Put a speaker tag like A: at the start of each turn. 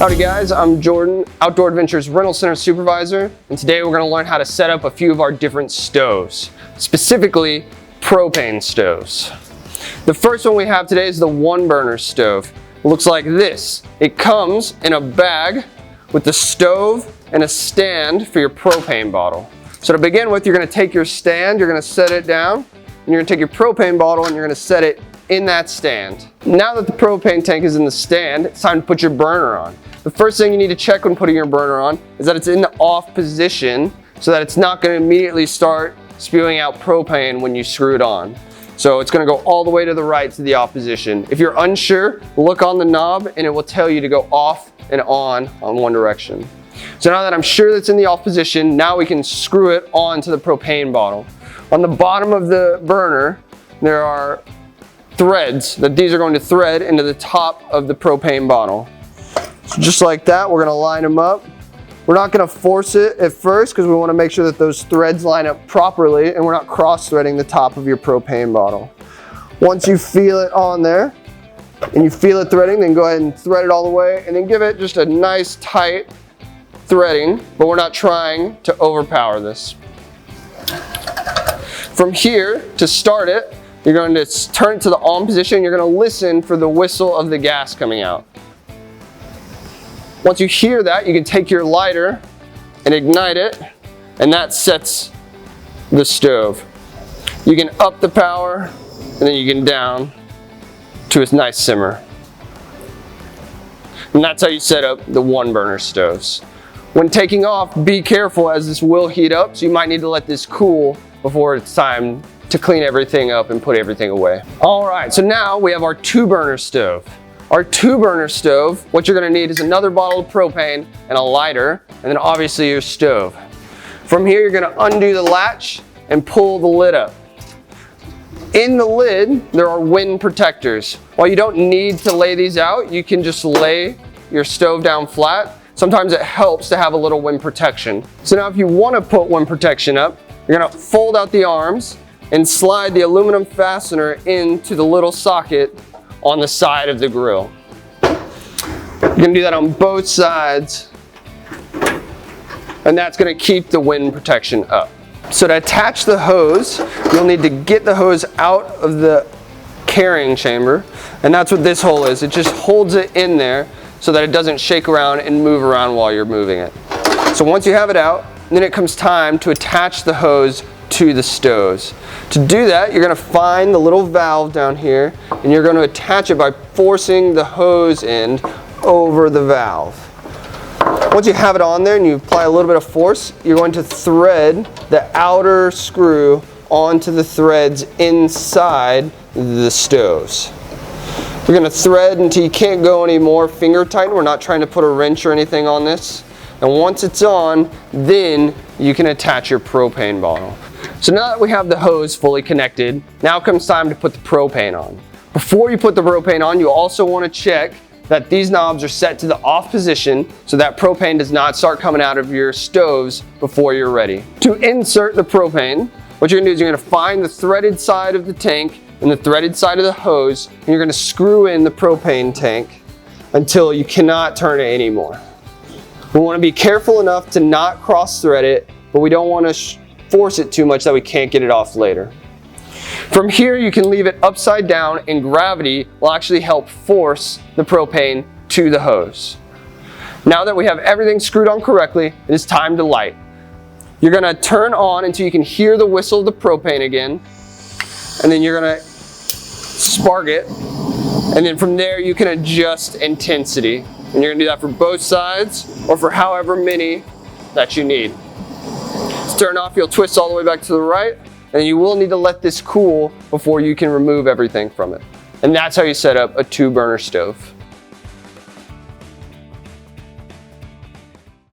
A: Howdy guys, I'm Jordan, Outdoor Adventures Rental Center Supervisor, and today we're going to learn how to set up a few of our different stoves, specifically propane stoves. The first one we have today is the one burner stove. It looks like this. It comes in a bag with the stove and a stand for your propane bottle. So to begin with, you're going to take your stand, you're going to set it down, and you're going to take your propane bottle and you're going to set it in that stand. Now that the propane tank is in the stand, it's time to put your burner on. The first thing you need to check when putting your burner on is that it's in the off position so that it's not going to immediately start spewing out propane when you screw it on. So it's going to go all the way to the right to the off position. If you're unsure, look on the knob and it will tell you to go off and on one direction. So now that I'm sure that's in the off position, now we can screw it onto the propane bottle. On the bottom of the burner, there are threads that these are going to thread into the top of the propane bottle. So just like that, we're going to line them up. We're not going to force it at first because we want to make sure that those threads line up properly and we're not cross-threading the top of your propane bottle. Once you feel it on there and you feel it threading, then go ahead and thread it all the way and then give it just a nice tight threading, but we're not trying to overpower this. From here, to start it, you're going to turn it to the on position. You're going to listen for the whistle of the gas coming out. Once you hear that, you can take your lighter and ignite it, and that sets the stove. You can up the power, and then you can down to a nice simmer. And that's how you set up the one burner stoves. When taking off, be careful as this will heat up, so you might need to let this cool before it's time to clean everything up and put everything away. All right, so now we have our two burner stove. Our two burner stove, what you're gonna need is another bottle of propane and a lighter, and then obviously your stove. From here, you're gonna undo the latch and pull the lid up. In the lid, there are wind protectors. While you don't need to lay these out, you can just lay your stove down flat. Sometimes it helps to have a little wind protection. So now if you wanna put wind protection up, you're gonna fold out the arms and slide the aluminum fastener into the little socket on the side of the grill. You're gonna do that on both sides, and that's gonna keep the wind protection up. So to attach the hose, you'll need to get the hose out of the carrying chamber, and that's what this hole is. It just holds it in there so that it doesn't shake around and move around while you're moving it. So once you have it out, then it comes time to attach the hose to the stoves. To do that, you're going to find the little valve down here and you're going to attach it by forcing the hose end over the valve. Once you have it on there and you apply a little bit of force, you're going to thread the outer screw onto the threads inside the stoves. You're going to thread until you can't go anymore, finger tighten. We're not trying to put a wrench or anything on this. And once it's on, then you can attach your propane bottle. So now that we have the hose fully connected, now comes time to put the propane on. Before you put the propane on, you also want to check that these knobs are set to the off position so that propane does not start coming out of your stoves before you're ready. To insert the propane, what you're going to do is you're going to find the threaded side of the tank and the threaded side of the hose, and you're going to screw in the propane tank until you cannot turn it anymore. We want to be careful enough to not cross thread it, but we don't want to force it too much that we can't get it off later. From here, you can leave it upside down and gravity will actually help force the propane to the hose. Now that we have everything screwed on correctly, it is time to light. You're going to turn on until you can hear the whistle of the propane again, and then you're going to spark it, and then from there you can adjust intensity. And you're going to do that for both sides or for however many that you need. To turn off, you'll twist all the way back to the right, and you will need to let this cool before you can remove everything from it. And that's how you set up a two burner stove.